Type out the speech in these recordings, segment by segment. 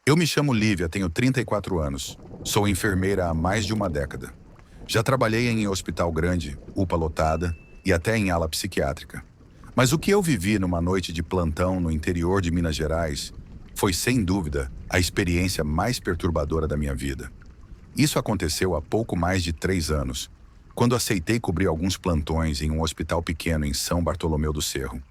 Eu me chamo Lívia, tenho 34 anos. Sou enfermeira há mais de uma década. Já trabalhei em hospital grande, UPA lotada e até em ala psiquiátrica. Mas o que eu vivi numa noite de plantão no interior de Minas Gerais foi, sem dúvida, a experiência mais perturbadora da minha vida. Isso aconteceu há pouco mais de 3 anos, quando aceitei cobrir alguns plantões em um hospital pequeno em São Bartolomeu do Cerro.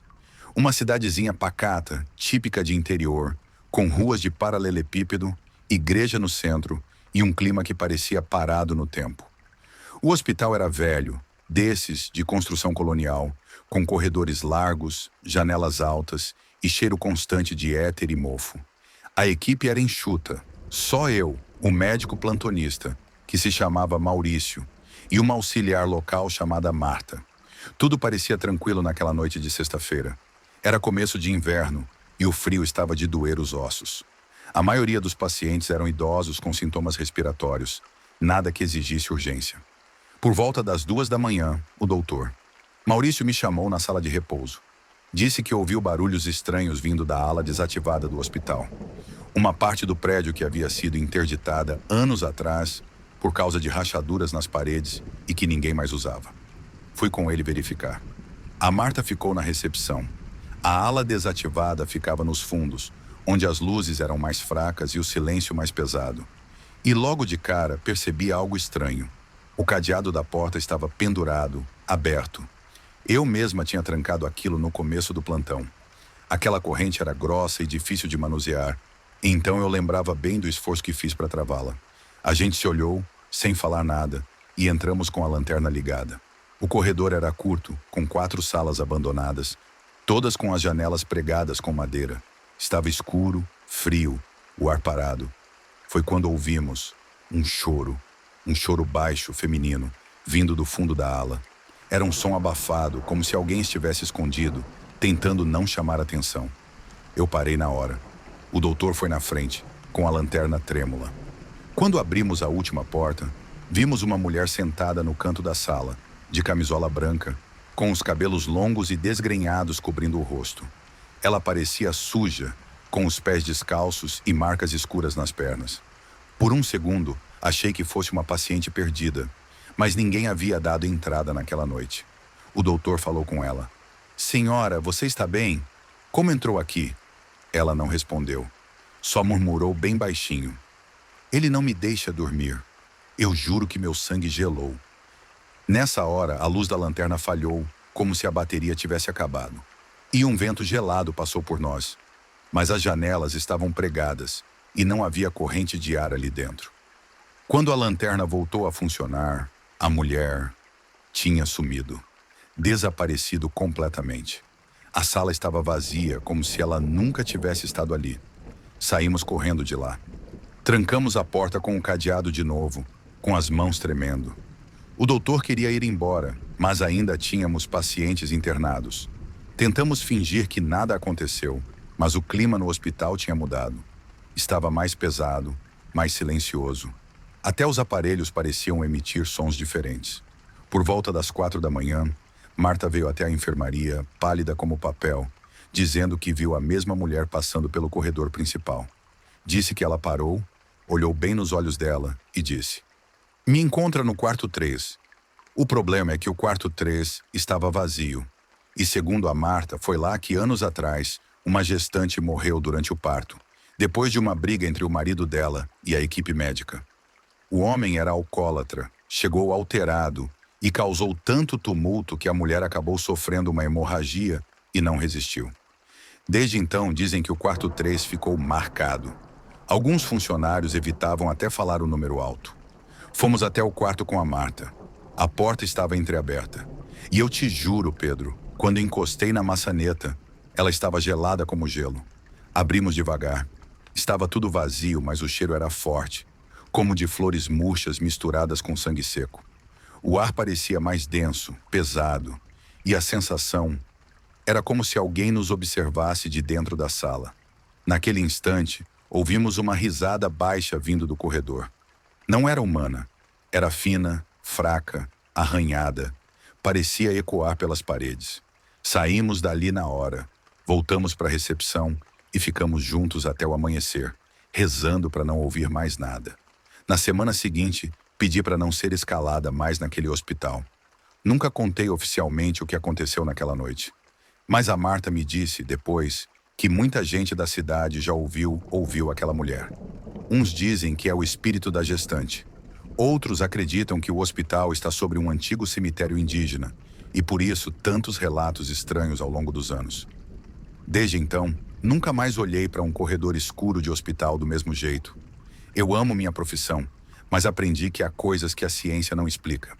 Uma cidadezinha pacata, típica de interior, com ruas de paralelepípedo, igreja no centro e um clima que parecia parado no tempo. O hospital era velho, desses de construção colonial, com corredores largos, janelas altas e cheiro constante de éter e mofo. A equipe era enxuta, só eu, o médico plantonista, que se chamava Maurício, e uma auxiliar local chamada Marta. Tudo parecia tranquilo naquela noite de sexta-feira. Era começo de inverno e o frio estava de doer os ossos. A maioria dos pacientes eram idosos com sintomas respiratórios, nada que exigisse urgência. Por volta das 2 da manhã, o doutor Maurício me chamou na sala de repouso. Disse que ouviu barulhos estranhos vindo da ala desativada do hospital. Uma parte do prédio que havia sido interditada anos atrás por causa de rachaduras nas paredes e que ninguém mais usava. Fui com ele verificar. A Marta ficou na recepção. A ala desativada ficava nos fundos, onde as luzes eram mais fracas e o silêncio mais pesado. E logo de cara percebi algo estranho. O cadeado da porta estava pendurado, aberto. Eu mesma tinha trancado aquilo no começo do plantão. Aquela corrente era grossa e difícil de manusear, então eu lembrava bem do esforço que fiz para travá-la. A gente se olhou, sem falar nada, e entramos com a lanterna ligada. O corredor era curto, com 4 salas abandonadas, todas com as janelas pregadas com madeira. Estava escuro, frio, o ar parado. Foi quando ouvimos um choro baixo, feminino, vindo do fundo da ala. Era um som abafado, como se alguém estivesse escondido, tentando não chamar atenção. Eu parei na hora. O doutor foi na frente, com a lanterna trêmula. Quando abrimos a última porta, vimos uma mulher sentada no canto da sala, de camisola branca, com os cabelos longos e desgrenhados cobrindo o rosto. Ela parecia suja, com os pés descalços e marcas escuras nas pernas. Por um segundo, achei que fosse uma paciente perdida, mas ninguém havia dado entrada naquela noite. O doutor falou com ela. "Senhora, você está bem? Como entrou aqui?" Ela não respondeu. Só murmurou bem baixinho. "Ele não me deixa dormir. Eu juro que meu sangue gelou." Nessa hora, a luz da lanterna falhou, como se a bateria tivesse acabado. E um vento gelado passou por nós. Mas as janelas estavam pregadas e não havia corrente de ar ali dentro. Quando a lanterna voltou a funcionar, a mulher tinha sumido, desaparecido completamente. A sala estava vazia, como se ela nunca tivesse estado ali. Saímos correndo de lá. Trancamos a porta com o cadeado de novo, com as mãos tremendo. O doutor queria ir embora, mas ainda tínhamos pacientes internados. Tentamos fingir que nada aconteceu, mas o clima no hospital tinha mudado. Estava mais pesado, mais silencioso. Até os aparelhos pareciam emitir sons diferentes. Por volta das 4 da manhã, Marta veio até a enfermaria, pálida como papel, dizendo que viu a mesma mulher passando pelo corredor principal. Disse que ela parou, olhou bem nos olhos dela e disse: "Me encontra no quarto 3. O problema é que o quarto 3 estava vazio. E segundo a Marta, foi lá que anos atrás, uma gestante morreu durante o parto, depois de uma briga entre o marido dela e a equipe médica. O homem era alcoólatra, chegou alterado e causou tanto tumulto que a mulher acabou sofrendo uma hemorragia e não resistiu. Desde então, dizem que o quarto 3 ficou marcado. Alguns funcionários evitavam até falar o número alto. Fomos até o quarto com a Marta. A porta estava entreaberta. E eu te juro, Pedro, quando encostei na maçaneta, ela estava gelada como gelo. Abrimos devagar. Estava tudo vazio, mas o cheiro era forte, como de flores murchas misturadas com sangue seco. O ar parecia mais denso, pesado, e a sensação era como se alguém nos observasse de dentro da sala. Naquele instante, ouvimos uma risada baixa vindo do corredor. Não era humana, era fina, fraca, arranhada. Parecia ecoar pelas paredes. Saímos dali na hora, voltamos para a recepção e ficamos juntos até o amanhecer, rezando para não ouvir mais nada. Na semana seguinte, pedi para não ser escalada mais naquele hospital. Nunca contei oficialmente o que aconteceu naquela noite. Mas a Marta me disse, depois, que muita gente da cidade já ouviu aquela mulher. Uns dizem que é o espírito da gestante. Outros acreditam que o hospital está sobre um antigo cemitério indígena, e por isso tantos relatos estranhos ao longo dos anos. Desde então, nunca mais olhei para um corredor escuro de hospital do mesmo jeito. Eu amo minha profissão, mas aprendi que há coisas que a ciência não explica.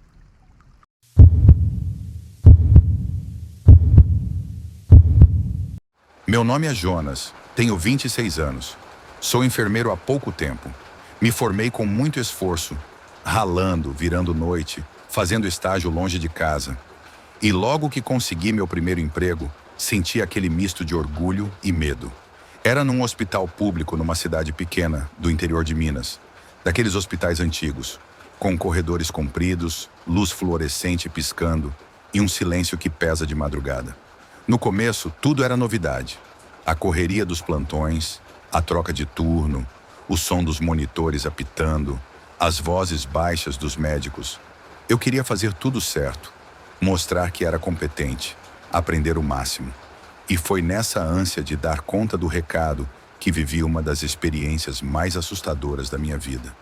Meu nome é Jonas, tenho 26 anos. Sou enfermeiro há pouco tempo. Me formei com muito esforço, ralando, virando noite, fazendo estágio longe de casa. E logo que consegui meu primeiro emprego, senti aquele misto de orgulho e medo. Era num hospital público numa cidade pequena, do interior de Minas, daqueles hospitais antigos, com corredores compridos, luz fluorescente piscando e um silêncio que pesa de madrugada. No começo, tudo era novidade. A correria dos plantões, a troca de turno, o som dos monitores apitando, as vozes baixas dos médicos. Eu queria fazer tudo certo, mostrar que era competente, aprender o máximo. E foi nessa ânsia de dar conta do recado que vivi uma das experiências mais assustadoras da minha vida.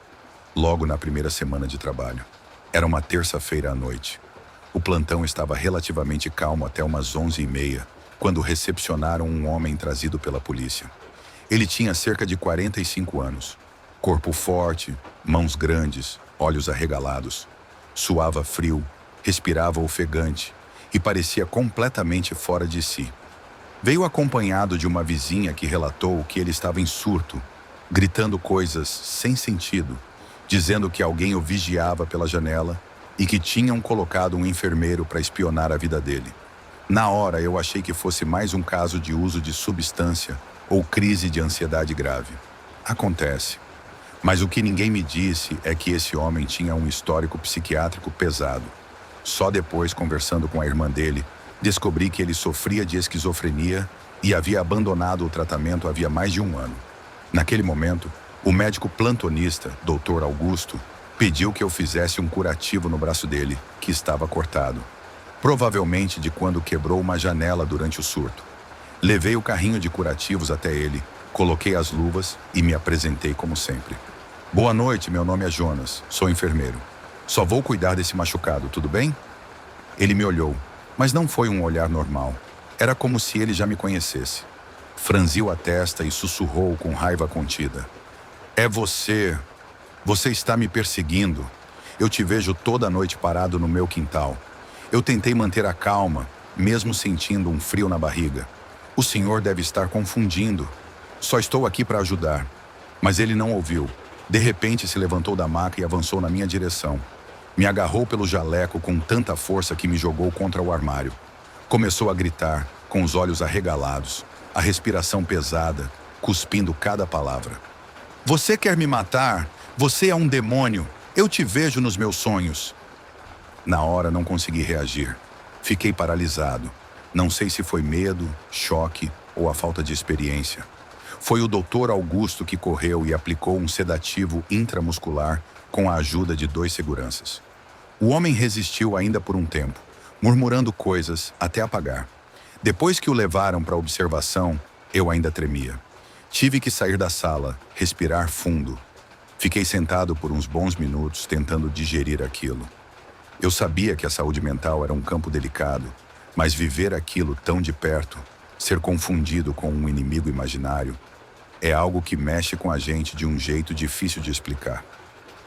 Logo na primeira semana de trabalho. Era uma terça-feira à noite. O plantão estava relativamente calmo até umas 11h30, quando recepcionaram um homem trazido pela polícia. Ele tinha cerca de 45 anos. Corpo forte, mãos grandes, olhos arregalados. Suava frio, respirava ofegante e parecia completamente fora de si. Veio acompanhado de uma vizinha que relatou que ele estava em surto, gritando coisas sem sentido, dizendo que alguém o vigiava pela janela e que tinham colocado um enfermeiro para espionar a vida dele. Na hora, eu achei que fosse mais um caso de uso de substância ou crise de ansiedade grave. Acontece. Mas o que ninguém me disse é que esse homem tinha um histórico psiquiátrico pesado. Só depois, conversando com a irmã dele, descobri que ele sofria de esquizofrenia e havia abandonado o tratamento havia mais de um ano. Naquele momento, o médico plantonista, Dr. Augusto, pediu que eu fizesse um curativo no braço dele, que estava cortado. Provavelmente de quando quebrou uma janela durante o surto. Levei o carrinho de curativos até ele, coloquei as luvas e me apresentei como sempre. Boa noite, meu nome é Jonas, sou enfermeiro. Só vou cuidar desse machucado, tudo bem? Ele me olhou, mas não foi um olhar normal. Era como se ele já me conhecesse. Franziu a testa e sussurrou com raiva contida. É você. Você está me perseguindo. Eu te vejo toda noite parado no meu quintal. Eu tentei manter a calma, mesmo sentindo um frio na barriga. O senhor deve estar confundindo. Só estou aqui para ajudar. Mas ele não ouviu. De repente se levantou da maca e avançou na minha direção. Me agarrou pelo jaleco com tanta força que me jogou contra o armário. Começou a gritar, com os olhos arregalados, a respiração pesada, cuspindo cada palavra. Você quer me matar? Você é um demônio. Eu te vejo nos meus sonhos. Na hora não consegui reagir. Fiquei paralisado. Não sei se foi medo, choque ou a falta de experiência. Foi o Dr. Augusto que correu e aplicou um sedativo intramuscular com a ajuda de 2 seguranças. O homem resistiu ainda por um tempo, murmurando coisas até apagar. Depois que o levaram para observação, eu ainda tremia. Tive que sair da sala, respirar fundo. Fiquei sentado por uns bons minutos tentando digerir aquilo. Eu sabia que a saúde mental era um campo delicado, mas viver aquilo tão de perto, ser confundido com um inimigo imaginário, é algo que mexe com a gente de um jeito difícil de explicar.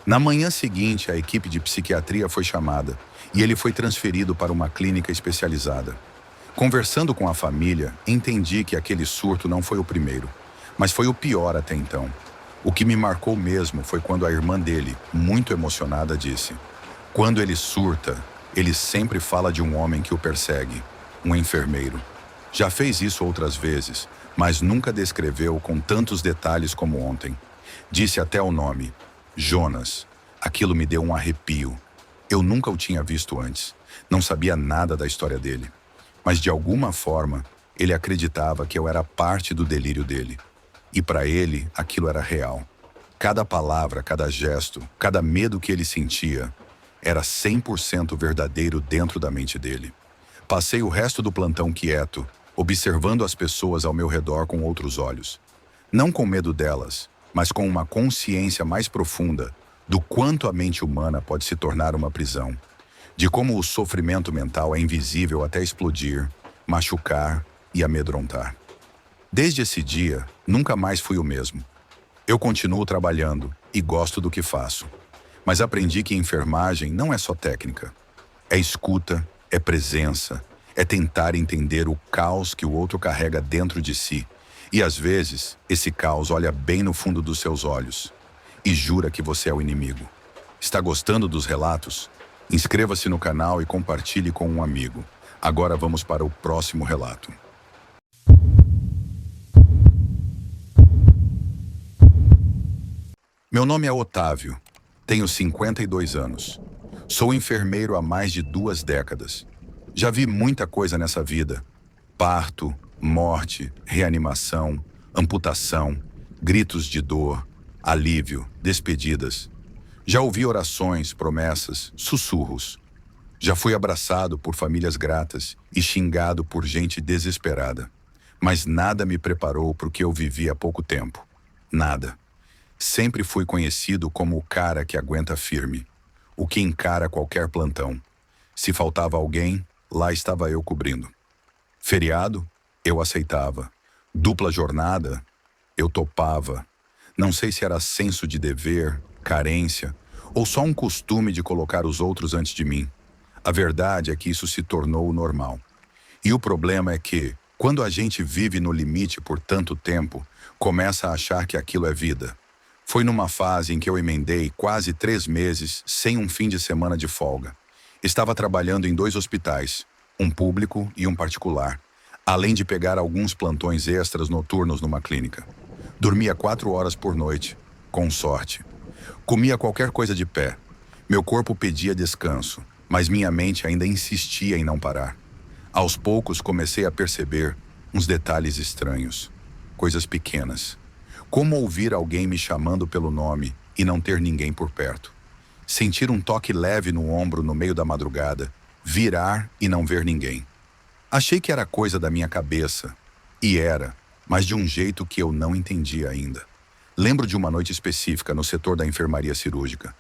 Na manhã seguinte, a equipe de psiquiatria foi chamada e ele foi transferido para uma clínica especializada. Conversando com a família, entendi que aquele surto não foi o primeiro, mas foi o pior até então. O que me marcou mesmo foi quando a irmã dele, muito emocionada, disse: quando ele surta, ele sempre fala de um homem que o persegue, um enfermeiro. Já fez isso outras vezes, mas nunca descreveu com tantos detalhes como ontem. Disse até o nome, Jonas. Aquilo me deu um arrepio. Eu nunca o tinha visto antes. Não sabia nada da história dele. Mas de alguma forma, ele acreditava que eu era parte do delírio dele. E para ele, aquilo era real. Cada palavra, cada gesto, cada medo que ele sentia era 100% verdadeiro dentro da mente dele. Passei o resto do plantão quieto, observando as pessoas ao meu redor com outros olhos. Não com medo delas, mas com uma consciência mais profunda do quanto a mente humana pode se tornar uma prisão, de como o sofrimento mental é invisível até explodir, machucar e amedrontar. Desde esse dia, nunca mais fui o mesmo. Eu continuo trabalhando e gosto do que faço, mas aprendi que enfermagem não é só técnica. É escuta, é presença, é tentar entender o caos que o outro carrega dentro de si. E às vezes, esse caos olha bem no fundo dos seus olhos e jura que você é o inimigo. Está gostando dos relatos? Inscreva-se no canal e compartilhe com um amigo. Agora vamos para o próximo relato. Meu nome é Otávio, tenho 52 anos. Sou enfermeiro há mais de 2 décadas. Já vi muita coisa nessa vida: parto, morte, reanimação, amputação, gritos de dor, alívio, despedidas. Já ouvi orações, promessas, sussurros. Já fui abraçado por famílias gratas e xingado por gente desesperada. Mas nada me preparou para o que eu vivi há pouco tempo. Nada. Sempre fui conhecido como o cara que aguenta firme, o que encara qualquer plantão. Se faltava alguém, lá estava eu cobrindo. Feriado, eu aceitava. Dupla jornada, eu topava. Não sei se era senso de dever, carência, ou só um costume de colocar os outros antes de mim. A verdade é que isso se tornou o normal. E o problema é que, quando a gente vive no limite por tanto tempo, começa a achar que aquilo é vida. Foi numa fase em que eu emendei quase 3 meses sem um fim de semana de folga. Estava trabalhando em 2 hospitais, um público e um particular, além de pegar alguns plantões extras noturnos numa clínica. Dormia 4 horas por noite, com sorte. Comia qualquer coisa de pé. Meu corpo pedia descanso, mas minha mente ainda insistia em não parar. Aos poucos comecei a perceber uns detalhes estranhos, coisas pequenas. Como ouvir alguém me chamando pelo nome e não ter ninguém por perto. Sentir um toque leve no ombro no meio da madrugada, virar e não ver ninguém. Achei que era coisa da minha cabeça, e era, mas de um jeito que eu não entendia ainda. Lembro de uma noite específica no setor da enfermaria cirúrgica.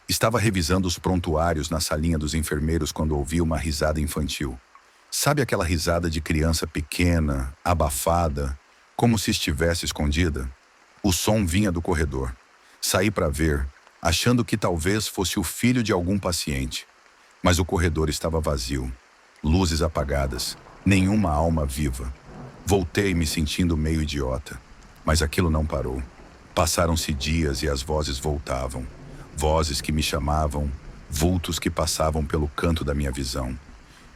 Estava revisando os prontuários na salinha dos enfermeiros quando ouvi uma risada infantil. Sabe aquela risada de criança pequena, abafada, como se estivesse escondida? O som vinha do corredor. Saí para ver, achando que talvez fosse o filho de algum paciente. Mas o corredor estava vazio. Luzes apagadas, nenhuma alma viva. Voltei me sentindo meio idiota. Mas aquilo não parou. Passaram-se dias e as vozes voltavam. Vozes que me chamavam, vultos que passavam pelo canto da minha visão.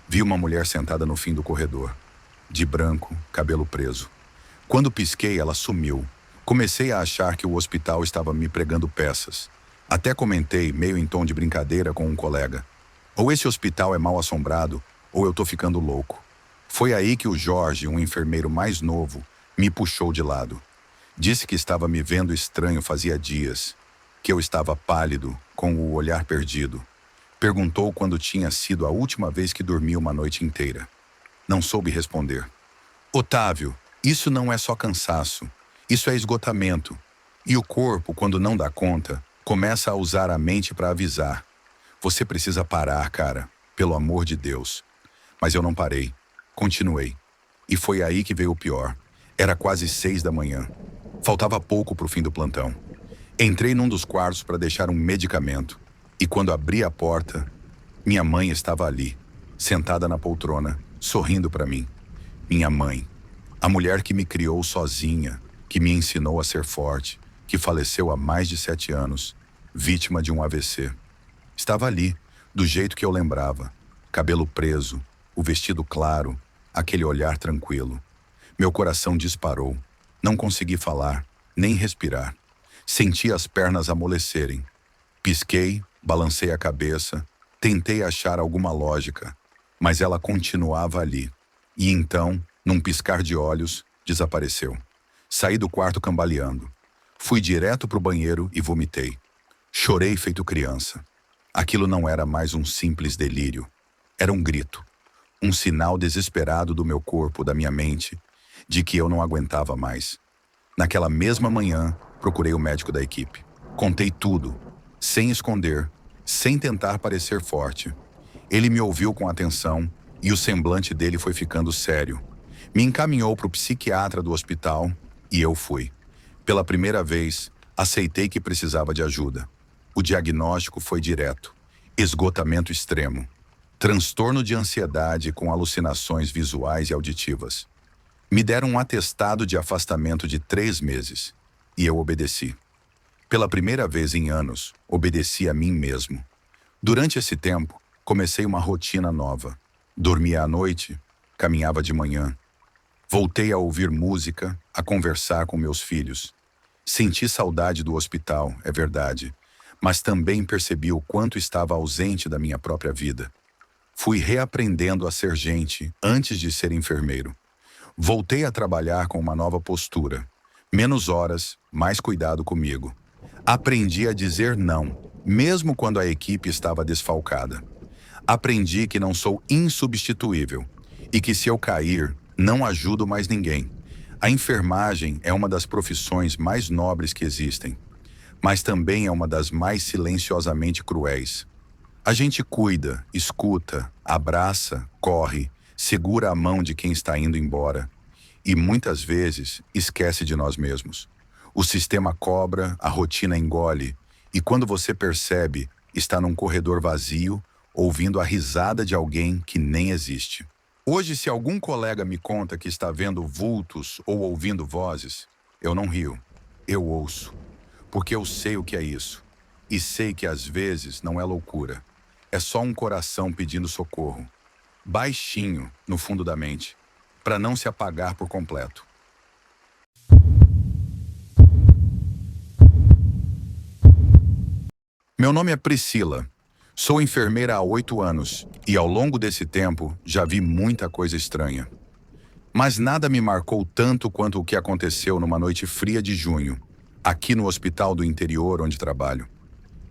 Vi uma mulher sentada no fim do corredor. De branco, cabelo preso. Quando pisquei, ela sumiu. Comecei a achar que o hospital estava me pregando peças. Até comentei, meio em tom de brincadeira, com um colega: ou esse hospital é mal assombrado, ou eu tô ficando louco. Foi aí que o Jorge, um enfermeiro mais novo, me puxou de lado. Disse que estava me vendo estranho fazia dias, que eu estava pálido, com o olhar perdido. Perguntou quando tinha sido a última vez que dormi uma noite inteira. Não soube responder. Otávio, isso não é só cansaço. Isso é esgotamento. E o corpo, quando não dá conta, começa a usar a mente para avisar. Você precisa parar, cara. Pelo amor de Deus. Mas eu não parei. Continuei. E foi aí que veio o pior. Era quase 6 da manhã. Faltava pouco para o fim do plantão. Entrei num dos quartos para deixar um medicamento. E quando abri a porta, minha mãe estava ali, sentada na poltrona, sorrindo para mim. Minha mãe. A mulher que me criou sozinha, que me ensinou a ser forte, que faleceu há mais de 7 anos, vítima de um AVC. Estava ali, do jeito que eu lembrava. Cabelo preso, o vestido claro, aquele olhar tranquilo. Meu coração disparou. Não consegui falar, nem respirar. Senti as pernas amolecerem. Pisquei, balancei a cabeça, tentei achar alguma lógica, mas ela continuava ali. E então, num piscar de olhos, desapareceu. Saí do quarto cambaleando. Fui direto para o banheiro e vomitei. Chorei feito criança. Aquilo não era mais um simples delírio. Era um grito. Um sinal desesperado do meu corpo, da minha mente, de que eu não aguentava mais. Naquela mesma manhã, procurei o médico da equipe. Contei tudo, sem esconder, sem tentar parecer forte. Ele me ouviu com atenção e o semblante dele foi ficando sério. Me encaminhou para o psiquiatra do hospital e eu fui. Pela primeira vez, aceitei que precisava de ajuda. O diagnóstico foi direto: esgotamento extremo. Transtorno de ansiedade com alucinações visuais e auditivas. Me deram um atestado de afastamento de 3 meses e eu obedeci. Pela primeira vez em anos, obedeci a mim mesmo. Durante esse tempo, comecei uma rotina nova. Dormia à noite, caminhava de manhã. Voltei a ouvir música, a conversar com meus filhos. Senti saudade do hospital, é verdade, mas também percebi o quanto estava ausente da minha própria vida. Fui reaprendendo a ser gente antes de ser enfermeiro. Voltei a trabalhar com uma nova postura. Menos horas, mais cuidado comigo. Aprendi a dizer não, mesmo quando a equipe estava desfalcada. Aprendi que não sou insubstituível e que se eu cair, não ajudo mais ninguém. A enfermagem é uma das profissões mais nobres que existem, mas também é uma das mais silenciosamente cruéis. A gente cuida, escuta, abraça, corre, segura a mão de quem está indo embora e muitas vezes esquece de nós mesmos. O sistema cobra, a rotina engole e quando você percebe, está num corredor vazio, ouvindo a risada de alguém que nem existe. Hoje, se algum colega me conta que está vendo vultos ou ouvindo vozes, eu não rio, eu ouço, porque eu sei o que é isso e sei que às vezes não é loucura. É só um coração pedindo socorro, baixinho, no fundo da mente, para não se apagar por completo. Meu nome é Priscila. Sou enfermeira há 8 anos e ao longo desse tempo já vi muita coisa estranha. Mas nada me marcou tanto quanto o que aconteceu numa noite fria de junho, aqui no hospital do interior onde trabalho.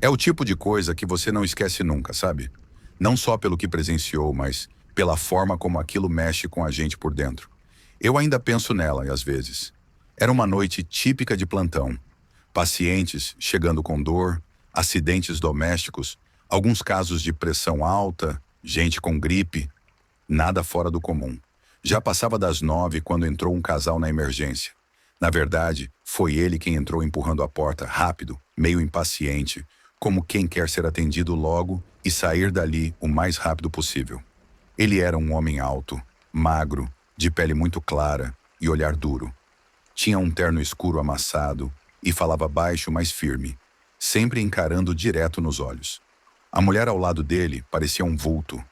É o tipo de coisa que você não esquece nunca, sabe? Não só pelo que presenciou, mas pela forma como aquilo mexe com a gente por dentro. Eu ainda penso nela, às vezes. Era uma noite típica de plantão. Pacientes chegando com dor, acidentes domésticos, alguns casos de pressão alta, gente com gripe, nada fora do comum. Já passava das 9 quando entrou um casal na emergência. Na verdade, foi ele quem entrou empurrando a porta rápido, meio impaciente, como quem quer ser atendido logo e sair dali o mais rápido possível. Ele era um homem alto, magro, de pele muito clara e olhar duro. Tinha um terno escuro amassado e falava baixo, mas firme, sempre encarando direto nos olhos. A mulher ao lado dele parecia um vulto,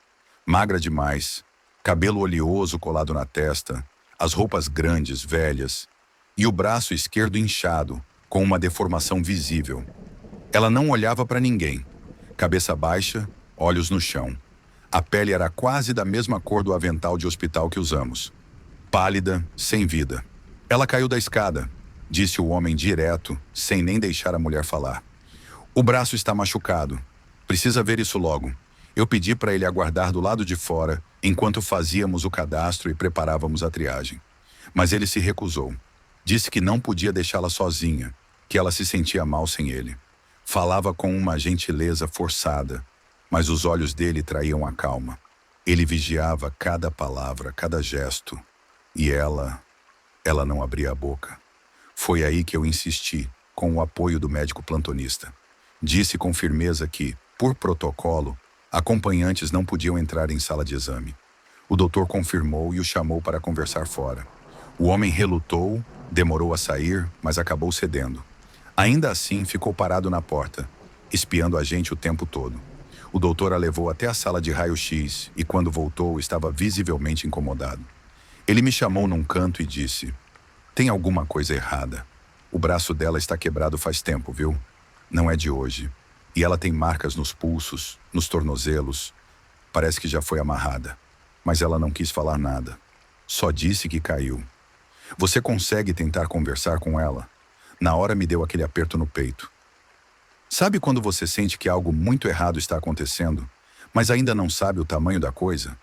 magra demais, cabelo oleoso colado na testa, as roupas grandes, velhas, e o braço esquerdo inchado, com uma deformação visível. Ela não olhava para ninguém, cabeça baixa, olhos no chão. A pele era quase da mesma cor do avental de hospital que usamos. Pálida, sem vida. Ela caiu da escada, disse o homem direto, sem nem deixar a mulher falar. O braço está machucado. Precisa ver isso logo. Eu pedi para ele aguardar do lado de fora, enquanto fazíamos o cadastro e preparávamos a triagem. Mas ele se recusou. Disse que não podia deixá-la sozinha, que ela se sentia mal sem ele. Falava com uma gentileza forçada, mas os olhos dele traíam a calma. Ele vigiava cada palavra, cada gesto. E ela não abria a boca. Foi aí que eu insisti, com o apoio do médico plantonista. Disse com firmeza que, por protocolo, acompanhantes não podiam entrar em sala de exame. O doutor confirmou e o chamou para conversar fora. O homem relutou, demorou a sair, mas acabou cedendo. Ainda assim, ficou parado na porta, espiando a gente o tempo todo. O doutor a levou até a sala de raio-x e, quando voltou, estava visivelmente incomodado. Ele me chamou num canto e disse: "Tem alguma coisa errada. O braço dela está quebrado faz tempo, viu? Não é de hoje. E ela tem marcas nos pulsos, nos tornozelos. Parece que já foi amarrada. Mas ela não quis falar nada. Só disse que caiu. Você consegue tentar conversar com ela? Na hora me deu aquele aperto no peito. Sabe quando você sente que algo muito errado está acontecendo, mas ainda não sabe o tamanho da coisa?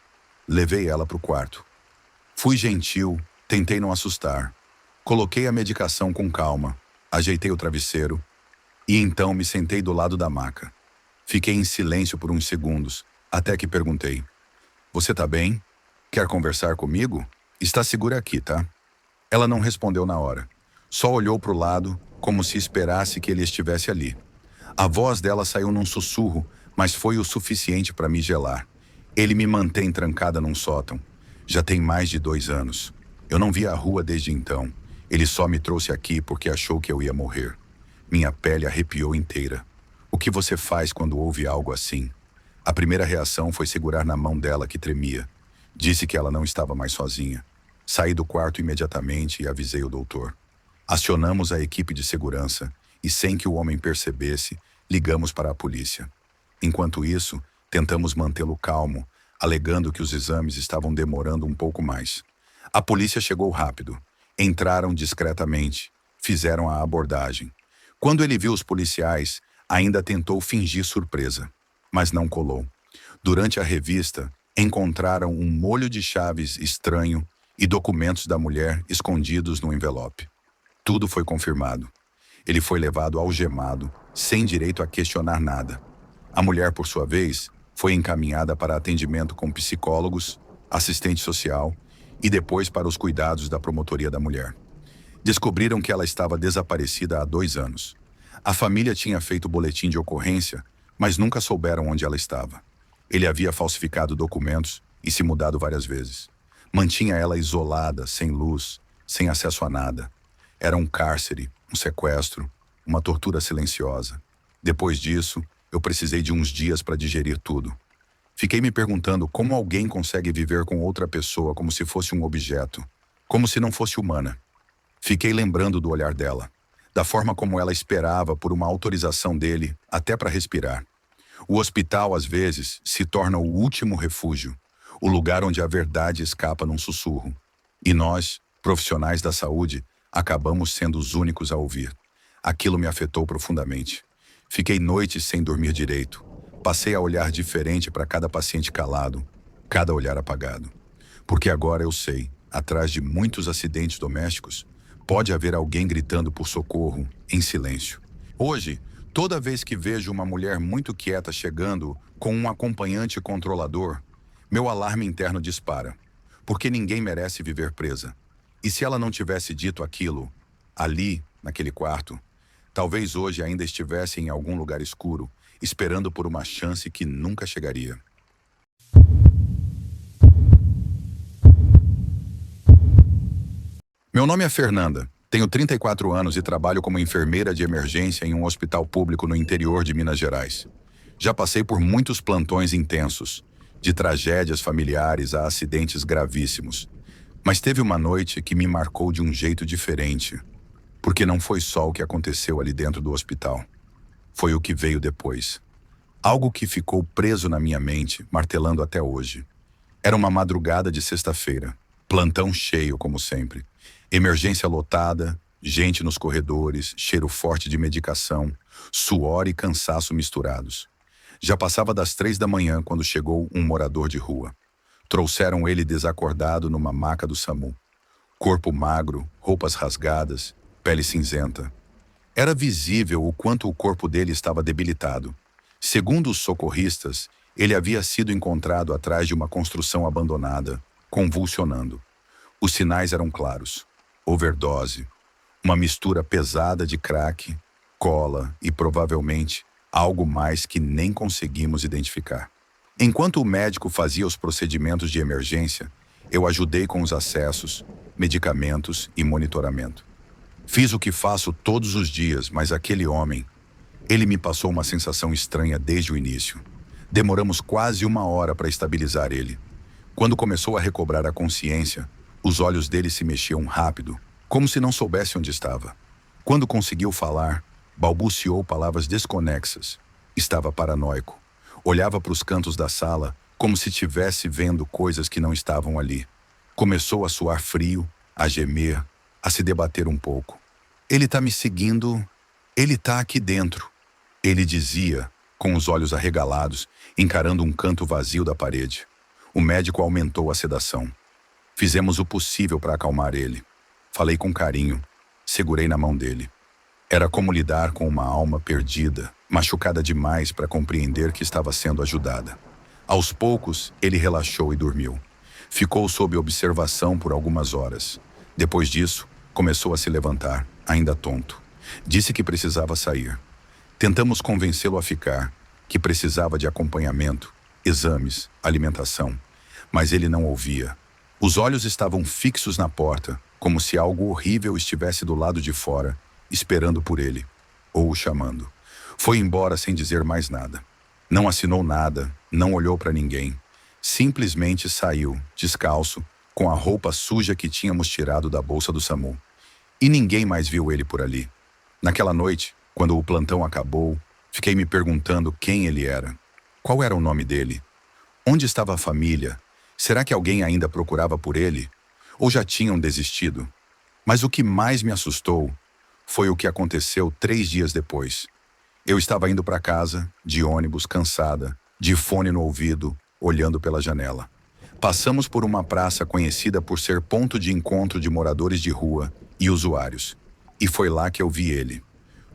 Levei ela para o quarto. Fui gentil, tentei não assustar. Coloquei a medicação com calma, ajeitei o travesseiro e então me sentei do lado da maca. Fiquei em silêncio por uns segundos, até que perguntei: "Você tá bem? Quer conversar comigo? Está segura aqui, tá?" Ela não respondeu na hora. Só olhou para o lado, como se esperasse que ele estivesse ali. A voz dela saiu num sussurro, mas foi o suficiente para me gelar. Ele me mantém trancada num sótão. Já tem mais de 2 anos. Eu não vi a rua desde então. Ele só me trouxe aqui porque achou que eu ia morrer. Minha pele arrepiou inteira. O que você faz quando ouve algo assim? A primeira reação foi segurar na mão dela que tremia. Disse que ela não estava mais sozinha. Saí do quarto imediatamente e avisei o doutor. Acionamos a equipe de segurança e, sem que o homem percebesse, ligamos para a polícia. Enquanto isso, tentamos mantê-lo calmo, alegando que os exames estavam demorando um pouco mais. A polícia chegou rápido. Entraram discretamente. Fizeram a abordagem. Quando ele viu os policiais, ainda tentou fingir surpresa, mas não colou. Durante a revista, encontraram um molho de chaves estranho e documentos da mulher escondidos no envelope. Tudo foi confirmado. Ele foi levado algemado, sem direito a questionar nada. A mulher, por sua vez, foi encaminhada para atendimento com psicólogos, assistente social e depois para os cuidados da promotoria da mulher. Descobriram que ela estava desaparecida há 2 anos. A família tinha feito boletim de ocorrência, mas nunca souberam onde ela estava. Ele havia falsificado documentos e se mudado várias vezes. Mantinha ela isolada, sem luz, sem acesso a nada. Era um cárcere, um sequestro, uma tortura silenciosa. Depois disso, eu precisei de uns dias para digerir tudo. Fiquei me perguntando como alguém consegue viver com outra pessoa como se fosse um objeto, como se não fosse humana. Fiquei lembrando do olhar dela, da forma como ela esperava por uma autorização dele até para respirar. O hospital, às vezes, se torna o último refúgio, o lugar onde a verdade escapa num sussurro. E nós, profissionais da saúde, acabamos sendo os únicos a ouvir. Aquilo me afetou profundamente. Fiquei noites sem dormir direito. Passei a olhar diferente para cada paciente calado, cada olhar apagado. Porque agora eu sei, atrás de muitos acidentes domésticos, pode haver alguém gritando por socorro, em silêncio. Hoje, toda vez que vejo uma mulher muito quieta chegando com um acompanhante controlador, meu alarme interno dispara, porque ninguém merece viver presa. E se ela não tivesse dito aquilo, ali, naquele quarto, talvez hoje ainda estivesse em algum lugar escuro, esperando por uma chance que nunca chegaria. Meu nome é Fernanda, tenho 34 anos e trabalho como enfermeira de emergência em um hospital público no interior de Minas Gerais. Já passei por muitos plantões intensos, de tragédias familiares a acidentes gravíssimos. Mas teve uma noite que me marcou de um jeito diferente, porque não foi só o que aconteceu ali dentro do hospital. Foi o que veio depois. Algo que ficou preso na minha mente, martelando até hoje. Era uma madrugada de sexta-feira, plantão cheio como sempre. Emergência lotada, gente nos corredores, cheiro forte de medicação, suor e cansaço misturados. Já passava das 3 da manhã quando chegou um morador de rua. Trouxeram ele desacordado numa maca do SAMU. Corpo magro, roupas rasgadas, pele cinzenta. Era visível o quanto o corpo dele estava debilitado. Segundo os socorristas, ele havia sido encontrado atrás de uma construção abandonada, convulsionando. Os sinais eram claros. Overdose, uma mistura pesada de crack, cola e provavelmente algo mais que nem conseguimos identificar. Enquanto o médico fazia os procedimentos de emergência, eu ajudei com os acessos, medicamentos e monitoramento. Fiz o que faço todos os dias, mas aquele homem, ele me passou uma sensação estranha desde o início. Demoramos quase 1 hora para estabilizar ele. Quando começou a recobrar a consciência, os olhos dele se mexiam rápido, como se não soubesse onde estava. Quando conseguiu falar, balbuciou palavras desconexas. Estava paranoico. Olhava para os cantos da sala, como se estivesse vendo coisas que não estavam ali. Começou a suar frio, a gemer, a se debater um pouco. Ele está me seguindo, ele está aqui dentro, ele dizia, com os olhos arregalados, encarando um canto vazio da parede. O médico aumentou a sedação. Fizemos o possível para acalmar ele. Falei com carinho, segurei na mão dele. Era como lidar com uma alma perdida, machucada demais para compreender que estava sendo ajudada. Aos poucos, ele relaxou e dormiu. Ficou sob observação por algumas horas. Depois disso, começou a se levantar, ainda tonto. Disse que precisava sair. Tentamos convencê-lo a ficar, que precisava de acompanhamento, exames, alimentação. Mas ele não ouvia. Os olhos estavam fixos na porta, como se algo horrível estivesse do lado de fora, esperando por ele, ou o chamando. Foi embora sem dizer mais nada. Não assinou nada, não olhou para ninguém. Simplesmente saiu, descalço, com a roupa suja que tínhamos tirado da bolsa do SAMU. E ninguém mais viu ele por ali. Naquela noite, quando o plantão acabou, fiquei me perguntando quem ele era. Qual era o nome dele? Onde estava a família? Será que alguém ainda procurava por ele? Ou já tinham desistido? Mas o que mais me assustou foi o que aconteceu 3 dias depois. Eu estava indo para casa, de ônibus, cansada, de fone no ouvido, olhando pela janela. Passamos por uma praça conhecida por ser ponto de encontro de moradores de rua e usuários. E foi lá que eu vi ele.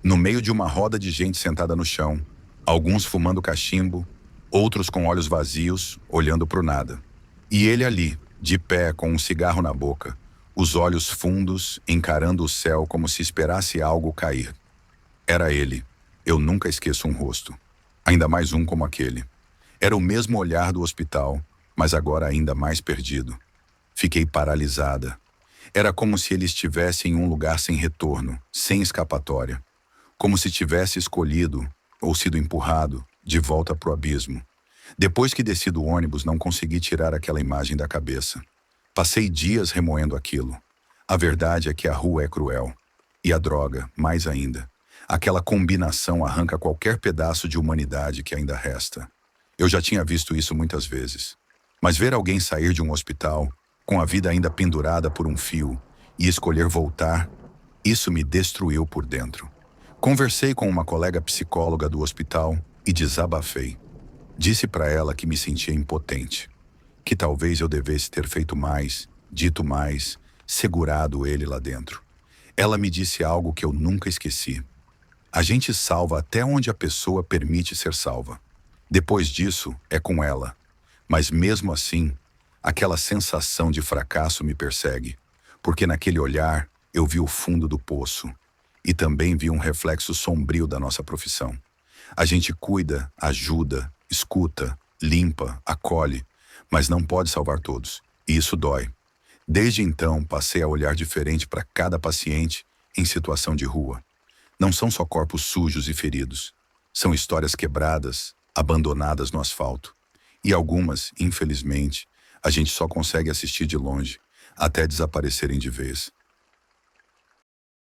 No meio de uma roda de gente sentada no chão, alguns fumando cachimbo, outros com olhos vazios, olhando para o nada. E ele ali, de pé, com um cigarro na boca, os olhos fundos, encarando o céu como se esperasse algo cair. Era ele. Eu nunca esqueço um rosto. Ainda mais um como aquele. Era o mesmo olhar do hospital, mas agora ainda mais perdido. Fiquei paralisada. Era como se ele estivesse em um lugar sem retorno, sem escapatória. Como se tivesse escolhido, ou sido empurrado, de volta pro abismo. Depois que desci do ônibus, não consegui tirar aquela imagem da cabeça. Passei dias remoendo aquilo. A verdade é que a rua é cruel. E a droga, mais ainda. Aquela combinação arranca qualquer pedaço de humanidade que ainda resta. Eu já tinha visto isso muitas vezes. Mas ver alguém sair de um hospital, com a vida ainda pendurada por um fio, e escolher voltar, isso me destruiu por dentro. Conversei com uma colega psicóloga do hospital e desabafei. Disse para ela que me sentia impotente, que talvez eu devesse ter feito mais, dito mais, segurado ele lá dentro. Ela me disse algo que eu nunca esqueci. A gente salva até onde a pessoa permite ser salva. Depois disso, é com ela. Mas mesmo assim, aquela sensação de fracasso me persegue, porque naquele olhar eu vi o fundo do poço e também vi um reflexo sombrio da nossa profissão. A gente cuida, ajuda, escuta, limpa, acolhe, mas não pode salvar todos, e isso dói. Desde então, passei a olhar diferente para cada paciente em situação de rua. Não são só corpos sujos e feridos, são histórias quebradas, abandonadas no asfalto. E algumas, infelizmente, a gente só consegue assistir de longe, até desaparecerem de vez.